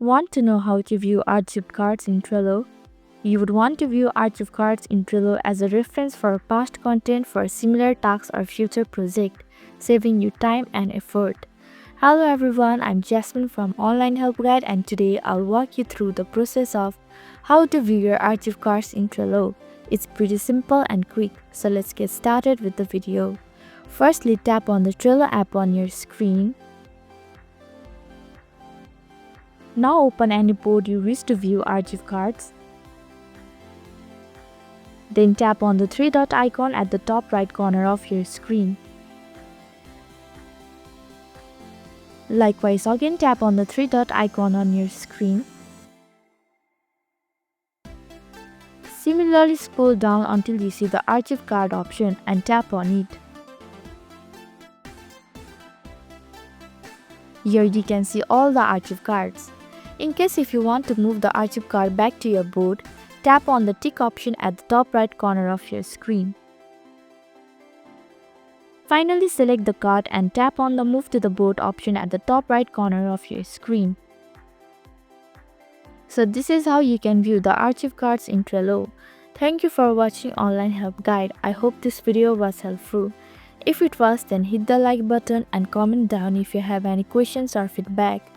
Want to know how to view archive cards in Trello? You would want to view archive cards in Trello as a reference for past content for similar tasks or future project, saving you time and effort. Hello everyone, I'm Jasmine from Online Help Guide, and today I'll walk you through the process of how to view your archive cards in Trello. It's pretty simple and quick, so let's get started with the video. Firstly, tap on the Trello app on your screen. Now open any board you wish to view archive cards. Then tap on the three-dot icon at the top right corner of your screen. Likewise, again tap on the three-dot icon on your screen. Similarly, scroll down until you see the archive card option and tap on it. Here you can see all the archive cards. In case if you want to move the archive card back to your board, tap on the tick option at the top right corner of your screen. Finally, select the card and tap on the Move to the Board option at the top right corner of your screen. So this is how you can view the archive cards in Trello. Thank you for watching Online Help Guide. I hope this video was helpful. If it was, then hit the like button and comment down if you have any questions or feedback.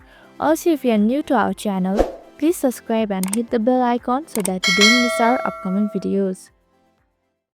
Also, if you are new to our channel, please subscribe and hit the bell icon so that you don't miss our upcoming videos.